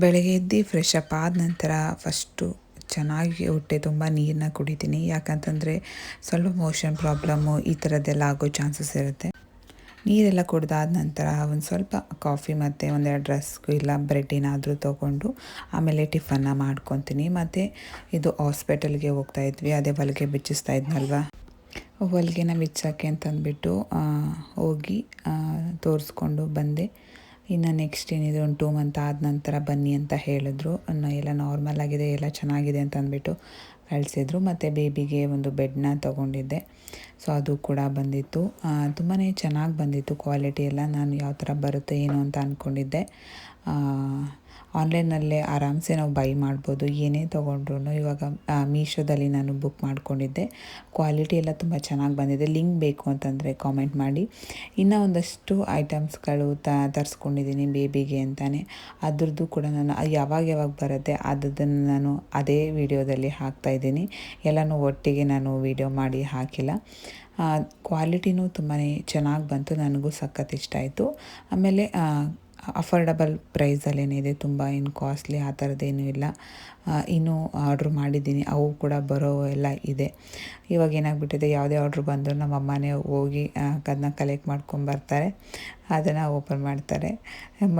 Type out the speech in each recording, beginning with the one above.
ಬೆಳಗ್ಗೆ ಎದ್ದು fresh up ಆದ ನಂತರ ಫಸ್ಟು ಚೆನ್ನಾಗಿ ಹೊಟ್ಟೆ ತುಂಬ ನೀರನ್ನ ಕುಡಿತೀನಿ. ಯಾಕಂತಂದರೆ ಸ್ವಲ್ಪ ಮೋಷನ್ ಪ್ರಾಬ್ಲಮ್ಮು ಈ ಥರದ್ದೆಲ್ಲ ಆಗೋ ಚಾನ್ಸಸ್ ಇರುತ್ತೆ. ನೀರೆಲ್ಲ ಕುಡ್ದಾದ ನಂತರ ಒಂದು ಸ್ವಲ್ಪ ಕಾಫಿ ಮತ್ತು ಒಂದೆರಡು ರಸ್ಕು ಇಲ್ಲ ಬ್ರೆಡ್ ಏನಾದರೂ ತೊಗೊಂಡು ಆಮೇಲೆ ಟಿಫನ್ನ ಮಾಡ್ಕೊತೀನಿ. ಮತ್ತು ಇದು ಹಾಸ್ಪಿಟಲ್ಗೆ ಹೋಗ್ತಾಯಿದ್ವಿ, ಅದೇ ಹೊಲಿಗೆ ಬಿಚ್ಚಿಸ್ತಾ ಇದ್ನಲ್ವ, ಹೊಲಿಗೆನ ಬಿಚ್ಚೋಕ್ಕೆ ಅಂತಂದ್ಬಿಟ್ಟು ಹೋಗಿ ತೋರಿಸ್ಕೊಂಡು ಬಂದೆ. ಇನ್ನು ನೆಕ್ಸ್ಟ್ ಏನಿದೆ ಒಂದು 2 ಮಂತ್ ಆದ ನಂತರ ಬನ್ನಿ ಅಂತ ಹೇಳಿದ್ರು. ಎಲ್ಲ ನಾರ್ಮಲ್ ಆಗಿದೆ, ಎಲ್ಲ ಚೆನ್ನಾಗಿದೆ ಅಂತ ಅಂದ್ಬಿಟ್ಟು ಕಳಿಸಿದ್ರು. ಮತ್ತು ಬೇಬಿಗೆ ಒಂದು ಬೆಡ್ನ ತೊಗೊಂಡಿದ್ದೆ, ಸೊ ಅದು ಕೂಡ ಬಂದಿತ್ತು. ತುಂಬಾ ಚೆನ್ನಾಗಿ ಬಂದಿತ್ತು ಕ್ವಾಲಿಟಿ ಎಲ್ಲ. ನಾನು ಯಾವ ಥರ ಬರುತ್ತೆ ಏನು ಅಂತ ಅಂದ್ಕೊಂಡಿದ್ದೆ. ಆನ್ಲೈನಲ್ಲೇ ಆರಾಮ್ಸೆ ನಾವು ಬೈ ಮಾಡ್ಬೋದು, ಏನೇ ತೊಗೊಂಡ್ರು. ಇವಾಗ ಮೀಶೋದಲ್ಲಿ ನಾನು ಬುಕ್ ಮಾಡ್ಕೊಂಡಿದ್ದೆ. ಕ್ವಾಲಿಟಿ ಎಲ್ಲ ತುಂಬ ಚೆನ್ನಾಗಿ ಬಂದಿದೆ. ಲಿಂಕ್ ಬೇಕು ಅಂತಂದರೆ ಕಾಮೆಂಟ್ ಮಾಡಿ. ಇನ್ನೂ ಒಂದಷ್ಟು ಐಟಮ್ಸ್ಗಳು ತರಿಸ್ಕೊಂಡಿದ್ದೀನಿ ಬೇಬಿಗೆ ಅಂತಲೇ. ಅದ್ರದ್ದು ಕೂಡ ನಾನು ಯಾವಾಗ ಬರುತ್ತೆ ಅದನ್ನು ನಾನು ಅದೇ ವಿಡಿಯೋದಲ್ಲಿ ಹಾಕ್ತಾಯಿದ್ದೀನಿ. ಎಲ್ಲನೂ ಒಟ್ಟಿಗೆ ನಾನು ವಿಡಿಯೋ ಮಾಡಿ ಹಾಕಿಲ್ಲ. ಕ್ವಾಲಿಟಿನೂ ತುಂಬಾ ಚೆನ್ನಾಗಿ ಬಂತು, ನನಗೂ ಸಖತ್ ಇಷ್ಟ ಆಯಿತು. ಆಮೇಲೆ ಅಫೋರ್ಡಬಲ್ ಪ್ರೈಸಲ್ಲೇನಿದೆ, ತುಂಬ ಏನು ಕಾಸ್ಟ್ಲಿ ಆ ಥರದ್ದೇನೂ ಇಲ್ಲ. ಇನ್ನೂ ಆರ್ಡ್ರ್ ಮಾಡಿದ್ದೀನಿ, ಅವು ಕೂಡ ಬರೋ ಎಲ್ಲ ಇದೆ. ಇವಾಗ ಏನಾಗ್ಬಿಟ್ಟಿದೆ, ಯಾವುದೇ ಆರ್ಡ್ರ್ ಬಂದರೂ ನಮ್ಮ ಅಮ್ಮನೇ ಹೋಗಿ ಅದನ್ನ ಕಲೆಕ್ಟ್ ಮಾಡ್ಕೊಂಬರ್ತಾರೆ, ಅದನ್ನು ಓಪನ್ ಮಾಡ್ತಾರೆ.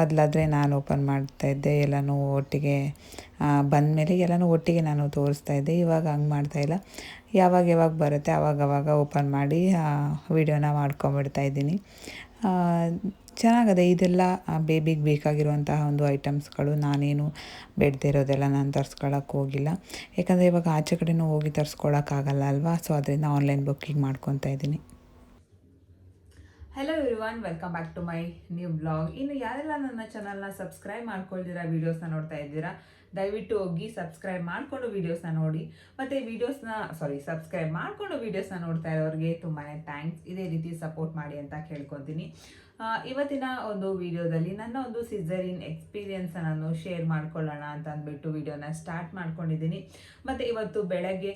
ಮೊದಲಾದರೆ ನಾನು ಓಪನ್ ಮಾಡ್ತಾಯಿದ್ದೆ, ಎಲ್ಲನೂ ಒಟ್ಟಿಗೆ ಬಂದಮೇಲೆ ಎಲ್ಲನೂ ಒಟ್ಟಿಗೆ ನಾನು ತೋರಿಸ್ತಾಯಿದ್ದೆ. ಇವಾಗ ಹಂಗೆ ಮಾಡ್ತಾಯಿಲ್ಲ, ಯಾವಾಗ ಬರುತ್ತೆ ಆವಾಗವಾಗ ಓಪನ್ ಮಾಡಿ ವಿಡಿಯೋನ ಮಾಡ್ಕೊಂಬಿಡ್ತಾಯಿದ್ದೀನಿ. ಚೆನ್ನಾಗದೆ. ಇದೆಲ್ಲ ಬೇಬಿಗೆ ಬೇಕಾಗಿರುವಂತಹ ಒಂದು ಐಟಮ್ಸ್ಗಳು. ನಾನೇನು ಬೇಡದೇ ಇರೋದೆಲ್ಲ ನಾನು ತರಿಸ್ಕೊಳಕ್ಕೆ ಹೋಗಿಲ್ಲ, ಯಾಕಂದರೆ ಇವಾಗ ಆಚೆ ಕಡೆನೂ ಹೋಗಿ ತರಿಸ್ಕೊಳಕ್ಕಾಗಲ್ಲ ಅಲ್ವಾ. ಸೊ ಅದರಿಂದ ಆನ್ಲೈನ್ ಬುಕ್ಕಿಂಗ್ ಮಾಡ್ಕೊತಾ ಇದ್ದೀನಿ. Hello everyone, welcome back to my new blog. ಇನ್ನು ಯಾರೆಲ್ಲ ನನ್ನ ಚಾನಲ್ನ ಸಬ್ಸ್ಕ್ರೈಬ್ ಮಾಡ್ಕೊಳ್ದಿರಾ, ವೀಡಿಯೋಸ್ನ ನೋಡ್ತಾ ಇದ್ದೀರಾ, ದಯವಿಟ್ಟು ಹೋಗಿ ಸಬ್ಸ್ಕ್ರೈಬ್ ಮಾಡಿಕೊಂಡು ವೀಡಿಯೋಸ್ನ ನೋಡಿ. ಮತ್ತು ಸಬ್ಸ್ಕ್ರೈಬ್ ಮಾಡಿಕೊಂಡು ವೀಡಿಯೋಸ್ನ ನೋಡ್ತಾ ಇರೋರಿಗೆ ತುಂಬಾ ಥ್ಯಾಂಕ್ಸ್. ಇದೇ ರೀತಿ ಸಪೋರ್ಟ್ ಮಾಡಿ ಅಂತ ಕೇಳ್ಕೊತೀನಿ. ಇವತ್ತಿನ ಒಂದು ವಿಡಿಯೋದಲ್ಲಿ ನನ್ನ ಒಂದು ಸಿಸರಿನ್ ಎಕ್ಸ್ಪೀರಿಯನ್ಸ್ ನಾನು ಶೇರ್ ಮಾಡ್ಕೊಳ್ಳೋಣ ಅಂತ ಅಂದ್ಬಿಟ್ಟು ವಿಡಿಯೋನ ಸ್ಟಾರ್ಟ್ ಮಾಡ್ಕೊಂಡಿದ್ದೀನಿ. ಮತ್ತು ಇವತ್ತು ಬೆಳಗ್ಗೆ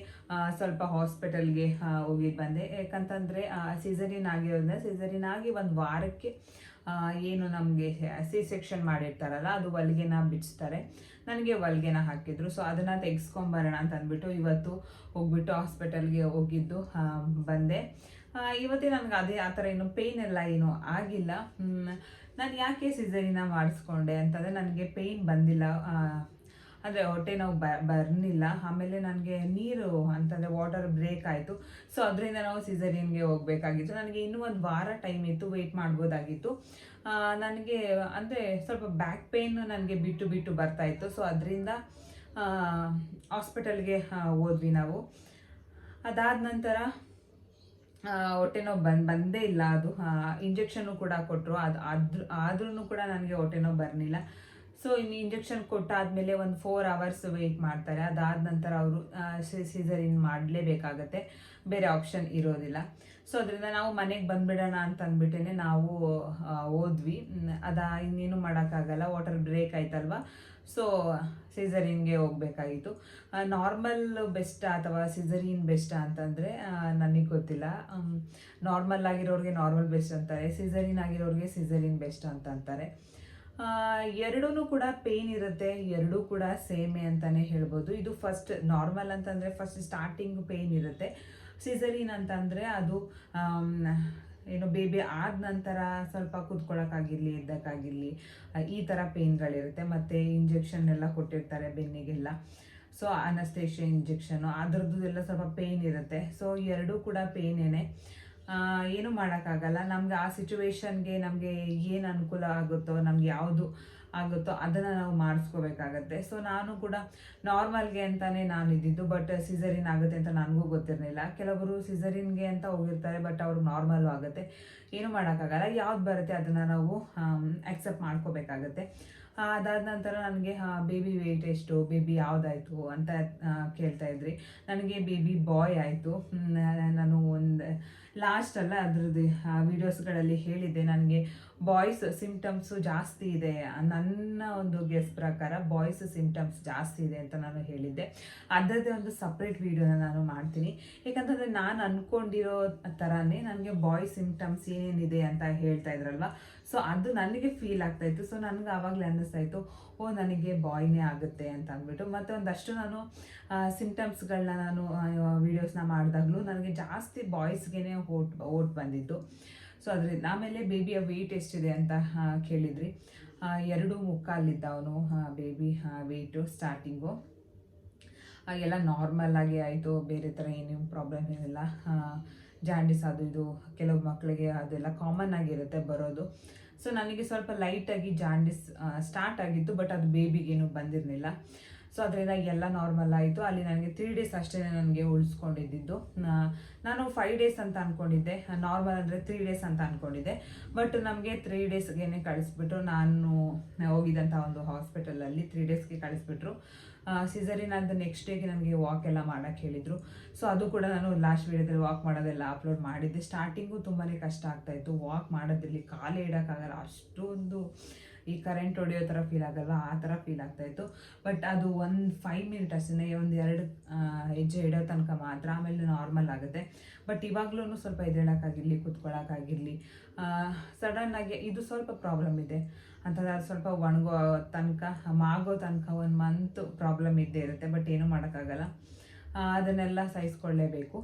ಸ್ವಲ್ಪ ಹಾಸ್ಪಿಟಲ್ಗೆ ಹೋಗಿ ಬಂದೆ. ಯಾಕಂತಂದರೆ ಸಿಸರಿನ್ ಆಗಿರೋದ್ರಿಂದ, ಸಿಸರಿನ್ ಆಗಿ ಒಂದು ವಾರಕ್ಕೆ ಏನು ನಮಗೆ ಸೆಕ್ಷನ್ ಮಾಡಿರ್ತಾರಲ್ಲ, ಅದು ಹೊಲಿಗೆನ ಬಿಚ್ತಾರೆ. ನನಗೆ ಹೊಲಿಗೆನ ಹಾಕಿದ್ರು, ಸೊ ಅದನ್ನು ತೆಗೆಸ್ಕೊಂಬರೋಣ ಅಂತ ಅಂದ್ಬಿಟ್ಟು ಇವತ್ತು ಹೋಗ್ಬಿಟ್ಟು ಹಾಸ್ಪಿಟಲ್ಗೆ ಹೋಗಿದ್ದು ಬಂದೆ. ಇವತ್ತೇ ನನಗೆ ಅದೇ ಆ ಥರ ಏನು ಪೇಯ್ನ್ ಎಲ್ಲ ಏನೂ ಆಗಿಲ್ಲ. ನಾನು ಯಾಕೆ ಸಿಸರಿನ ಮಾಡಿಸ್ಕೊಂಡೆ ಅಂತಂದರೆ, ನನಗೆ ಪೇಯ್ನ್ ಬಂದಿಲ್ಲ, ಅಂದರೆ ಹೊಟ್ಟೆ ನೋವು ಬರ್ನಿಲ್ಲ. ಆಮೇಲೆ ನನಗೆ ನೀರು ಅಂತಂದರೆ ವಾಟರ್ ಬ್ರೇಕ್ ಆಯಿತು. ಸೊ ಅದರಿಂದ ನಾವು ಸಿಸರಿನ್ಗೆ ಹೋಗಬೇಕಾಗಿತ್ತು. ನನಗೆ ಇನ್ನೂ ಒಂದು ವಾರ ಟೈಮ್ ಇತ್ತು, ವೆಯ್ಟ್ ಮಾಡ್ಬೋದಾಗಿತ್ತು. ನನಗೆ ಅಂದರೆ ಸ್ವಲ್ಪ ಬ್ಯಾಕ್ ಪೇಯ್ನ್ ನನಗೆ ಬಿಟ್ಟು ಬರ್ತಾಯಿತ್ತು. ಸೊ ಅದರಿಂದ ಹಾಸ್ಪಿಟಲ್ಗೆ ಹೋದ್ವಿ ನಾವು. ಅದಾದ ನಂತರ ಹೊಟ್ಟೆ ನೋವು ಬಂದೇ ಇಲ್ಲ. ಅದು ಇಂಜೆಕ್ಷನ್ನು ಕೂಡ ಕೊಟ್ಟರು, ಆದ್ರೂ ಕೂಡ ನನಗೆ ಹೊಟ್ಟೆ ನೋವು ಬರಲಿಲ್ಲ. ಸೊ ಇನ್ನು ಇಂಜೆಕ್ಷನ್ ಕೊಟ್ಟಾದಮೇಲೆ ಒಂದು 4 hours ವೆಯ್ಟ್ ಮಾಡ್ತಾರೆ. ಅದಾದ ನಂತರ ಅವರು ಸಿಸರಿನ್ ಮಾಡಲೇಬೇಕಾಗತ್ತೆ, ಬೇರೆ ಆಪ್ಷನ್ ಇರೋದಿಲ್ಲ. ಸೊ ಅದರಿಂದ ನಾವು ಮನೆಗೆ ಬಂದುಬಿಡೋಣ ಅಂತ ಅಂದ್ಬಿಟ್ಟೇ ನಾವು ಹೋದ್ವಿ. ಇನ್ನೇನು ಮಾಡೋಕ್ಕಾಗಲ್ಲ, ವಾಟರ್ ಬ್ರೇಕ್ ಆಯ್ತಲ್ವ. ಸೊ ಸಿಸರಿನ್ಗೆ ಹೋಗಬೇಕಾಗಿತ್ತು. ನಾರ್ಮಲ್ ಬೆಸ್ಟಾ ಅಥವಾ ಸಿಸರಿನ್ ಬೆಸ್ಟಾ ಅಂತಂದರೆ ನನಗೆ ಗೊತ್ತಿಲ್ಲ. ನಾರ್ಮಲ್ ಆಗಿರೋರಿಗೆ ನಾರ್ಮಲ್ ಬೆಸ್ಟ್ ಅಂತಾರೆ, ಸಿಸರಿನ್ ಆಗಿರೋರಿಗೆ ಸಿಸರಿನ್ ಬೆಸ್ಟ್ ಅಂತ ಅಂತಾರೆ. ಎರಡೂ ಕೂಡ ಪೇಯ್ನ್ ಇರುತ್ತೆ, ಎರಡೂ ಕೂಡ ಸೇಮೇ ಅಂತಲೇ ಹೇಳ್ಬೋದು. ಇದು ಫಸ್ಟ್ ನಾರ್ಮಲ್ ಅಂತಂದರೆ ಫಸ್ಟ್ ಸ್ಟಾರ್ಟಿಂಗ್ ಪೇಯ್ನ್ ಇರುತ್ತೆ. ಸಿಸರಿನ್ ಅಂತಂದರೆ ಅದು ಏನು ಬೇಬಿ ಆದ ನಂತರ ಸ್ವಲ್ಪ ಕೂತ್ಕೊಳ್ಳೋಕ್ಕಾಗಿರಲಿ, ಎದ್ದಕ್ಕಾಗಿರಲಿ, ಈ ಥರ ಪೇಯ್ನ್ಗಳಿರುತ್ತೆ. ಮತ್ತು ಇಂಜೆಕ್ಷನ್ ಎಲ್ಲ ಕೊಟ್ಟಿರ್ತಾರೆ ಬೆನ್ನಿಗೆಲ್ಲ. ಸೊ ಅನಸ್ತೇಷಿಯಾ ಇಂಜೆಕ್ಷನು ಅದರದ್ದು ಎಲ್ಲ ಸ್ವಲ್ಪ ಪೇಯ್ನ್ ಇರುತ್ತೆ. ಸೊ ಎರಡೂ ಕೂಡ ಪೇಯ್ನೇನೆ, ಏನೂ ಮಾಡೋಕ್ಕಾಗಲ್ಲ. ನಮ್ಗೆ ಆ ಸಿಚುವೇಶನ್ಗೆ ನಮಗೆ ಏನು ಅನುಕೂಲ ಆಗುತ್ತೋ, ನಮ್ಗೆ ಯಾವುದು ಆಗುತ್ತೋ ಅದನ್ನು ನಾವು ಮಾಡಿಸ್ಕೋಬೇಕಾಗತ್ತೆ. ಸೊ ನಾನು ಕೂಡ ನಾರ್ಮಲ್ಗೆ ಅಂತಲೇ ನಾನು ಇದ್ದಿದ್ದು, ಬಟ್ ಸಿಸರಿನ್ ಆಗುತ್ತೆ ಅಂತ ನನಗೂ ಗೊತ್ತಿರಲಿಲ್ಲ. ಕೆಲವರು ಸಿಸರಿನ್ಗೆ ಅಂತ ಹೋಗಿರ್ತಾರೆ, ಬಟ್ ಅವ್ರಿಗೆ ನಾರ್ಮಲ್ಲು ಆಗುತ್ತೆ. ಏನೂ ಮಾಡೋಕ್ಕಾಗಲ್ಲ, ಯಾವ್ದು ಬರುತ್ತೆ ಅದನ್ನು ನಾವು ಆಕ್ಸೆಪ್ಟ್ ಮಾಡ್ಕೋಬೇಕಾಗತ್ತೆ. ಅದಾದ ನಂತರ ನನಗೆ ಬೇಬಿ ವೆಯ್ಟ್ ಎಷ್ಟು, ಬೇಬಿ ಯಾವುದಾಯಿತು ಅಂತ ಕೇಳ್ತಾಯಿದ್ರಿ. ನನಗೆ ಬೇಬಿ ಬಾಯ್ ಆಯಿತು. ನಾನು ಒಂದು ಲಾಸ್ಟಲ್ಲ ಅದರದ್ದು ವೀಡಿಯೋಸ್ಗಳಲ್ಲಿ ಹೇಳಿದ್ದೆ, ನನಗೆ ಬಾಯ್ಸ್ ಸಿಂಪ್ಟಮ್ಸು ಜಾಸ್ತಿ ಇದೆ, ನನ್ನ ಒಂದು ಗೆಸ್ ಪ್ರಕಾರ ಬಾಯ್ಸ್ ಸಿಂಪ್ಟಮ್ಸ್ ಜಾಸ್ತಿ ಇದೆ ಅಂತ ನಾನು ಹೇಳಿದ್ದೆ. ಅದರದ್ದೇ ಒಂದು ಸಪ್ರೇಟ್ ವಿಡಿಯೋನ ನಾನು ಮಾಡ್ತೀನಿ. ಯಾಕಂತಂದರೆ ನಾನು ಅಂದ್ಕೊಂಡಿರೋ ಥರನೇ ನನಗೆ ಬಾಯ್ ಸಿಂಪ್ಟಮ್ಸ್ ಏನೇನಿದೆ ಅಂತ ಹೇಳ್ತಾ ಇದ್ರಲ್ವ, ಸೊ ಅದು ನನಗೆ ಫೀಲ್ ಆಗ್ತಾಯಿತ್ತು. ಸೊ ನನಗೆ ಆವಾಗಲೇ ಅನ್ನಿಸ್ತಾಯಿತ್ತು, ಓ ನನಗೆ ಬಾಯ್ನೇ ಆಗುತ್ತೆ ಅಂತ ಅಂದ್ಬಿಟ್ಟು. ಮತ್ತು ಒಂದಷ್ಟು ನಾನು ಸಿಂಪ್ಟಮ್ಸ್ಗಳನ್ನ ನಾನು ವೀಡಿಯೋಸ್ನ ಮಾಡಿದಾಗಲೂ ನನಗೆ ಜಾಸ್ತಿ ಬಾಯ್ಸ್ಗೆ ಓಟ್ ಬಂದಿದ್ದು. ಸೊ ಅದರಿಂದ ಆಮೇಲೆ ಬೇಬಿಯ ವೆಯ್ಟ್ ಎಷ್ಟಿದೆ ಅಂತ ಕೇಳಿದ್ರಿ. 2.25 ಅವನು ಬೇಬಿ ವೆಯ್ಟು ಸ್ಟಾರ್ಟಿಂಗು. ಎಲ್ಲ ನಾರ್ಮಲ್ ಆಗಿ ಆಯಿತು, ಬೇರೆ ಥರ ಏನೇನು ಪ್ರಾಬ್ಲಮ್ ಏನಿಲ್ಲ. ಜಾಂಡಿಸ್ ಅದು ಇದು ಕೆಲವು ಮಕ್ಕಳಿಗೆ ಅದೆಲ್ಲ ಕಾಮನ್ ಆಗಿರುತ್ತೆ ಬರೋದು. ಸೊ ನನಗೆ ಸ್ವಲ್ಪ ಲೈಟಾಗಿ ಜಾಂಡಿಸ್ ಸ್ಟಾರ್ಟ್ ಆಗಿತ್ತು, ಬಟ್ ಅದು ಬೇಬಿಗೇನು ಬಂದಿರಲಿಲ್ಲ. ಸೊ ಅದರಿಂದ ಎಲ್ಲ ನಾರ್ಮಲ್ ಆಯಿತು. ಅಲ್ಲಿ ನನಗೆ 3 ಡೇಸ್ ಅಷ್ಟೇ ನನಗೆ ಉಳಿಸ್ಕೊಂಡಿದ್ದು. ನಾನು 5 ಡೇಸ್ ಅಂತ ಅಂದ್ಕೊಂಡಿದ್ದೆ, ನಾರ್ಮಲ್ ಅಂದರೆ 3 ಡೇಸ್ ಅಂತ ಅಂದ್ಕೊಂಡಿದ್ದೆ. ಬಟ್ ನಮಗೆ 3 ಡೇಸ್ಗೆ ಕಳಿಸ್ಬಿಟ್ಟು, ನಾನು ಹೋಗಿದ್ದಂಥ ಒಂದು ಹಾಸ್ಪಿಟಲಲ್ಲಿ 3 ಡೇಸ್ಗೆ ಕಳಿಸ್ಬಿಟ್ರು. ಸಿಸರಿನ್ ಅಂತ ನೆಕ್ಸ್ಟ್ ಡೇಗೆ ನನಗೆ ವಾಕ್ ಎಲ್ಲ ಮಾಡೋಕ್ಕೆ ಹೇಳಿದರು. ಸೊ ಅದು ಕೂಡ ನಾನು ಲಾಸ್ಟ್ ವೀಡಿಯೋದಲ್ಲಿ ವಾಕ್ ಮಾಡೋದೆಲ್ಲ ಅಪ್ಲೋಡ್ ಮಾಡಿದ್ದೆ. ಸ್ಟಾರ್ಟಿಂಗು ತುಂಬಾ ಕಷ್ಟ ಆಗ್ತಾಯಿತ್ತು ವಾಕ್ ಮಾಡೋದ್ರಲ್ಲಿ, ಕಾಲೇ ಇಡೋಕ್ಕಾಗಲ್ಲ, ಅಷ್ಟೊಂದು ಈ ಕರೆಂಟ್ ಹೊಡೆಯೋ ಥರ ಫೀಲ್ ಆಗಲ್ಲ, ಆ ಥರ ಫೀಲ್ ಆಗ್ತಾಯಿತ್ತು. ಬಟ್ ಅದು ಒಂದು 5 ಮಿನಿಟ್ ಅಷ್ಟೇ, 1-2 ಹೆಜ್ಜೆ ಇಡೋ ತನಕ ಮಾತ್ರ, ಆಮೇಲೆ ನಾರ್ಮಲ್ ಆಗುತ್ತೆ. ಬಟ್ ಇವಾಗಲೂ ಸ್ವಲ್ಪ ಎದ್ದೇಳೋಕ್ಕಾಗಿರಲಿ, ಕೂತ್ಕೊಳ್ಳೋಕ್ಕಾಗಿರಲಿ, ಸಡನ್ನಾಗಿ ಇದು ಸ್ವಲ್ಪ ಪ್ರಾಬ್ಲಮ್ ಇದೆ ಅಂತಂದರೆ ಅದು ಸ್ವಲ್ಪ ಒಣಗೋ ತನಕ, ಮಾಗೋ ತನಕ 1 ಮಂತ್ ಪ್ರಾಬ್ಲಮ್ ಇದ್ದೇ ಇರುತ್ತೆ. ಬಟ್ ಏನೂ ಮಾಡೋಕ್ಕಾಗಲ್ಲ, ಅದನ್ನೆಲ್ಲ ಸಹಿಸ್ಕೊಳ್ಳೇಬೇಕು.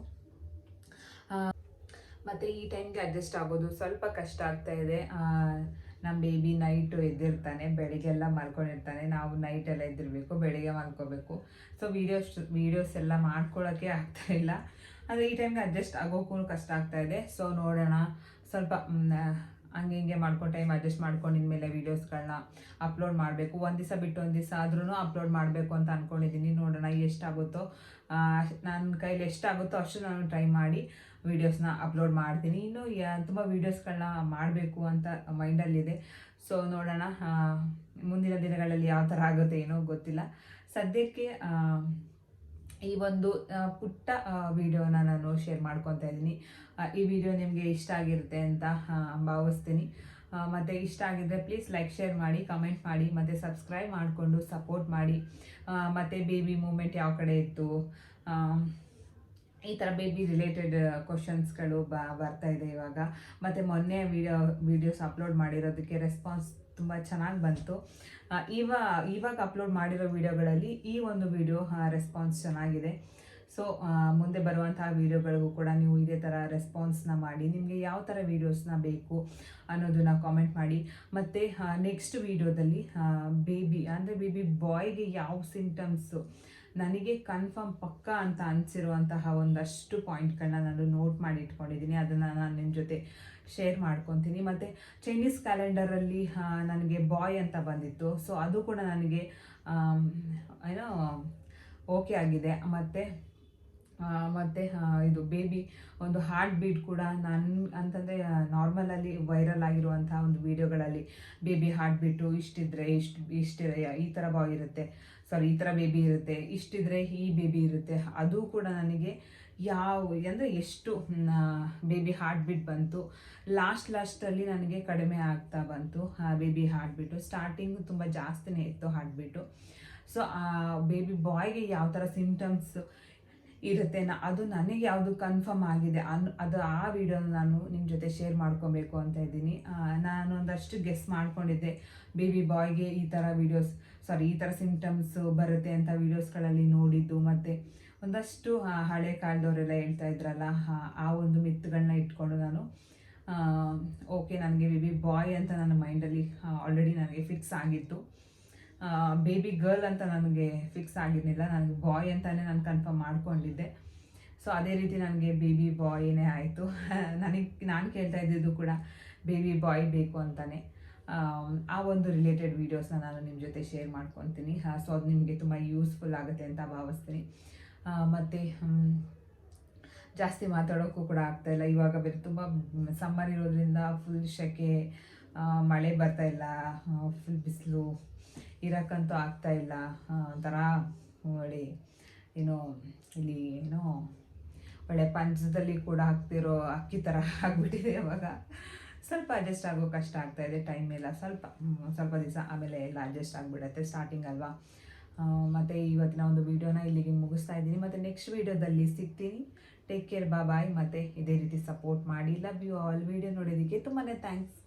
ಮತ್ತು ಈ ಟೈಮ್ಗೆ ಅಡ್ಜಸ್ಟ್ ಆಗೋದು ಸ್ವಲ್ಪ ಕಷ್ಟ ಆಗ್ತಾಯಿದೆ. ನಮ್ಮ ಬೇಬಿ ನೈಟು ಎದ್ದಿರ್ತಾನೆ, ಬೆಳಿಗ್ಗೆಲ್ಲ ಮಲ್ಕೊಂಡಿರ್ತಾನೆ. ನಾವು ನೈಟೆಲ್ಲ ಎದ್ದಿರಬೇಕು, ಬೆಳಿಗ್ಗೆ ಮಲ್ಕೋಬೇಕು. ಸೊ ವೀಡಿಯೋಸ್ ಎಲ್ಲ ಮಾಡ್ಕೊಳ್ಳೋಕ್ಕೆ ಆಗ್ತಾಯಿಲ್ಲ. ಅಂದರೆ ಈ ಟೈಮ್ಗೆ ಅಡ್ಜಸ್ಟ್ ಆಗೋಕ್ಕೂ ಕಷ್ಟ ಆಗ್ತಾಯಿದೆ. ಸೊ ನೋಡೋಣ, ಸ್ವಲ್ಪ ಹಂಗೆ ಹಿಂಗೆ ಮಾಡ್ಕೊಂಡು ಟೈಮ್ ಅಡ್ಜಸ್ಟ್ ಮಾಡ್ಕೊಂಡು ಇನ್ಮೇಲೆ ವೀಡಿಯೋಸ್ಗಳನ್ನ ಅಪ್ಲೋಡ್ ಮಾಡಬೇಕು. ಒಂದು ದಿವಸ ಬಿಟ್ಟು ಒಂದು ದಿವಸ ಆದ್ರೂ ಅಪ್ಲೋಡ್ ಮಾಡಬೇಕು ಅಂತ ಅಂದ್ಕೊಂಡಿದ್ದೀನಿ. ನೋಡೋಣ ಎಷ್ಟಾಗುತ್ತೋ, ನನ್ನ ಕೈಲಿ ಎಷ್ಟಾಗುತ್ತೋ ಅಷ್ಟು ನಾನು ಟ್ರೈ ಮಾಡಿ ವೀಡಿಯೋಸ್ನ ಅಪ್ಲೋಡ್ ಮಾಡ್ತೀನಿ. ಇನ್ನು ತುಂಬ ವೀಡಿಯೋಸ್ಗಳನ್ನ ಮಾಡಬೇಕು ಅಂತ ಮೈಂಡಲ್ಲಿದೆ. ಸೊ ನೋಡೋಣ ಮುಂದಿನ ದಿನಗಳಲ್ಲಿ ಯಾವ ಥರ ಆಗುತ್ತೆ ಏನೋ ಗೊತ್ತಿಲ್ಲ. ಸದ್ಯಕ್ಕೆ ಈ ಒಂದು ಪುಟ್ಟ ವಿಡಿಯೋನ ನಾನು ಶೇರ್ ಮಾಡ್ಕೊತಾ ಇದ್ದೀನಿ. ಈ ವಿಡಿಯೋ ನಿಮಗೆ ಇಷ್ಟ ಆಗಿರುತ್ತೆ ಅಂತ ಭಾವಿಸ್ತೀನಿ. ಮತ್ತು ಇಷ್ಟ ಆಗಿದ್ದರೆ ಪ್ಲೀಸ್ ಲೈಕ್, ಶೇರ್ ಮಾಡಿ, ಕಮೆಂಟ್ ಮಾಡಿ, ಮತ್ತು ಸಬ್ಸ್ಕ್ರೈಬ್ ಮಾಡಿಕೊಂಡು ಸಪೋರ್ಟ್ ಮಾಡಿ. ಮತ್ತು ಬೇಬಿ ಮೂಮೆಂಟ್ ಯಾವ ಕಡೆ ಇತ್ತು, ಈ ಥರ ಬೇಬಿ ರಿಲೇಟೆಡ್ ಕ್ವಶನ್ಸ್ಗಳು ಬರ್ತಾ ಇದೆ ಇವಾಗ. ಮತ್ತು ಮೊನ್ನೆ ವೀಡಿಯೋಸ್ ಅಪ್ಲೋಡ್ ಮಾಡಿರೋದಕ್ಕೆ ರೆಸ್ಪಾನ್ಸ್ ತುಂಬ ಚೆನ್ನಾಗಿ ಬಂತು. ಇವಾಗ ಅಪ್ಲೋಡ್ ಮಾಡಿರೋ ವಿಡಿಯೋಗಳಲ್ಲಿ ಈ ಒಂದು ವಿಡಿಯೋ ರೆಸ್ಪಾನ್ಸ್ ಚೆನ್ನಾಗಿದೆ. ಸೊ ಮುಂದೆ ಬರುವಂತಹ ವೀಡಿಯೋಗಳಿಗೂ ಕೂಡ ನೀವು ಇದೇ ಥರ ರೆಸ್ಪಾನ್ಸ್ನ ಮಾಡಿ. ನಿಮಗೆ ಯಾವ ಥರ ವೀಡಿಯೋಸ್ನ ಬೇಕು ಅನ್ನೋದನ್ನ ಕಾಮೆಂಟ್ ಮಾಡಿ. ಮತ್ತು ನೆಕ್ಸ್ಟ್ ವೀಡಿಯೋದಲ್ಲಿ ಬೇಬಿ ಬಾಯ್ಗೆ ಯಾವ ಸಿಂಪ್ಟಮ್ಸು ನನಗೆ ಕನ್ಫರ್ಮ್ ಪಕ್ಕ ಅಂತ ಅನಿಸಿರುವಂತಹ ಒಂದಷ್ಟು ಪಾಯಿಂಟ್ಗಳನ್ನ ನಾನು ನೋಟ್ ಮಾಡಿ ಇಟ್ಕೊಂಡಿದ್ದೀನಿ. ಅದನ್ನು ನಾನು ನಿಮ್ಮ ಜೊತೆ ಶೇರ್ ಮಾಡ್ಕೊತೀನಿ. ಮತ್ತು ಚೈನೀಸ್ ಕ್ಯಾಲೆಂಡರಲ್ಲಿ ನನಗೆ ಬಾಯ್ ಅಂತ ಬಂದಿತ್ತು. ಸೊ ಅದು ಕೂಡ ನನಗೆ ಏನೋ ಓಕೆ ಆಗಿದೆ. ಮತ್ತು ಇದು ಬೇಬಿ ಒಂದು ಹಾರ್ಟ್ ಬೀಟ್ ಕೂಡ ಅಂತಂದರೆ ನಾರ್ಮಲಲ್ಲಿ ವೈರಲ್ ಆಗಿರುವಂತಹ ಒಂದು ವೀಡಿಯೋಗಳಲ್ಲಿ ಬೇಬಿ ಹಾರ್ಟ್ ಬೀಟು ಇಷ್ಟಿದ್ರೆ ಇಷ್ಟಿದೆ, ಈ ಥರ ಬಾಯ್ ಇರುತ್ತೆ, ಈ ಥರ ಬೇಬಿ ಇರುತ್ತೆ, ಇಷ್ಟಿದ್ರೆ ಈ ಬೇಬಿ ಇರುತ್ತೆ. ಅದು ಕೂಡ ನನಗೆ ಅಂದರೆ ಎಷ್ಟು ಬೇಬಿ ಹಾರ್ಟ್ ಬೀಟ್ ಬಂತು, ಲಾಸ್ಟಲ್ಲಿ ನನಗೆ ಕಡಿಮೆ ಆಗ್ತಾ ಬಂತು ಬೇಬಿ ಹಾರ್ಟ್ ಬೀಟು. ಸ್ಟಾರ್ಟಿಂಗು ತುಂಬ ಜಾಸ್ತಿನೇ ಇತ್ತು ಹಾರ್ಟ್ ಬೀಟು. ಸೊ ಬೇಬಿ ಬಾಯ್ಗೆ ಯಾವ ಥರ ಸಿಂಪ್ಟಮ್ಸ್ ಇರುತ್ತೆ, ಅದು ನನಗೆ ಯಾವುದು ಕನ್ಫರ್ಮ್ ಆಗಿದೆ ಅದು ಆ ವಿಡಿಯೋನ ನಾನು ನಿಮ್ಮ ಜೊತೆ ಶೇರ್ ಮಾಡ್ಕೊಬೇಕು ಅಂತ ಇದ್ದೀನಿ. ನಾನು ಒಂದಷ್ಟು ಗೆಸ್ ಮಾಡ್ಕೊಂಡಿದ್ದೆ ಬೇಬಿ ಬಾಯ್ಗೆ ಈ ಥರ ಈ ಥರ ಸಿಂಪ್ಟಮ್ಸ್ ಬರುತ್ತೆ ಅಂತ ವೀಡಿಯೋಸ್ಗಳಲ್ಲಿ ನೋಡಿದ್ದು. ಮತ್ತು ಒಂದಷ್ಟು ಹಳೆ ಕಾಲದವರೆಲ್ಲ ಹೇಳ್ತಾ ಇದ್ರಲ್ಲ, ಆ ಒಂದು ಮಿತ್ಗಳನ್ನ ಇಟ್ಕೊಂಡು ನಾನು ಓಕೆ ನನಗೆ ಬೇಬಿ ಬಾಯ್ ಅಂತ ನನ್ನ ಮೈಂಡಲ್ಲಿ ಆಲ್ರೆಡಿ ನನಗೆ ಫಿಕ್ಸ್ ಆಗಿತ್ತು. ಬೇಬಿ ಗರ್ಲ್ ಅಂತ ನನಗೆ ಫಿಕ್ಸ್ ಆಗಿರಲಿಲ್ಲ, ನನಗೆ ಬಾಯ್ ಅಂತಲೇ ನಾನು ಕನ್ಫರ್ಮ್ ಮಾಡ್ಕೊಂಡಿದ್ದೆ. ಸೊ ಅದೇ ರೀತಿ ನನಗೆ ಬೇಬಿ ಬಾಯ್ನೇ ಆಯಿತು. ನಾನು ಕೇಳ್ತಾ ಇದ್ದಿದ್ದು ಕೂಡ ಬೇಬಿ ಬಾಯ್ ಬೇಕು ಅಂತಲೇ. ಆ ಒಂದು ರಿಲೇಟೆಡ್ ವೀಡಿಯೋಸ್ನ ನಾನು ನಿಮ್ಮ ಜೊತೆ ಶೇರ್ ಮಾಡ್ಕೊತೀನಿ. ಸೊ ಅದು ನಿಮಗೆ ತುಂಬ ಯೂಸ್ಫುಲ್ ಆಗುತ್ತೆ ಅಂತ ಭಾವಿಸ್ತೀನಿ. ಮತ್ತು ಜಾಸ್ತಿ ಮಾತಾಡೋಕ್ಕೂ ಕೂಡ ಆಗ್ತಾಯಿಲ್ಲ. ಇವಾಗ ಬೇರೆ ತುಂಬ ಸಮ್ಮರ್ ಇರೋದ್ರಿಂದ ಫುಲ್ ಸೆಕೆ, ಮಳೆ ಬರ್ತಾಯಿಲ್ಲ, ಫುಲ್ ಬಿಸಿಲು, ಇರೋಕ್ಕಂತೂ ಆಗ್ತಾಯಿಲ್ಲ. ಒಂಥರ ಒಳ್ಳೆ ಇಲ್ಲಿ ಒಳ್ಳೆ ಪಂಚದಲ್ಲಿ ಕೂಡ ಹಾಕ್ತಿರೋ ಅಕ್ಕಿ ಥರ ಆಗಿಬಿಟ್ಟಿದೆ ಇವಾಗ. ಸೊ ಸ್ವಲ್ಪ ಅಡ್ಜಸ್ಟ್ ಆಗೋ ಕಷ್ಟ ಆಗ್ತಾ ಇದೆ. ಟೈಮ್ ಎಲ್ಲ ಸ್ವಲ್ಪ ದಿವಸ ಆಮೇಲೆ ಎಲ್ಲ ಅಡ್ಜಸ್ಟ್ ಆಗಿಬಿಡುತ್ತೆ, ಸ್ಟಾರ್ಟಿಂಗ್ ಅಲ್ವಾ. ಮತ್ತು ಇವತ್ತಿನ ಒಂದು ವೀಡಿಯೋನ ಇಲ್ಲಿಗೆ ಮುಗಿಸ್ತಾ ಇದ್ದೀನಿ. ಮತ್ತು ನೆಕ್ಸ್ಟ್ ವೀಡಿಯೋದಲ್ಲಿ ಸಿಗ್ತೀನಿ. ಟೇಕ್ ಕೇರ್, ಬಾಯ್. ಮತ್ತು ಇದೇ ರೀತಿ ಸಪೋರ್ಟ್ ಮಾಡಿ. Love you all. ವೀಡಿಯೋ ನೋಡೋದಕ್ಕೆ ತುಂಬಾ ಥ್ಯಾಂಕ್ಸ್.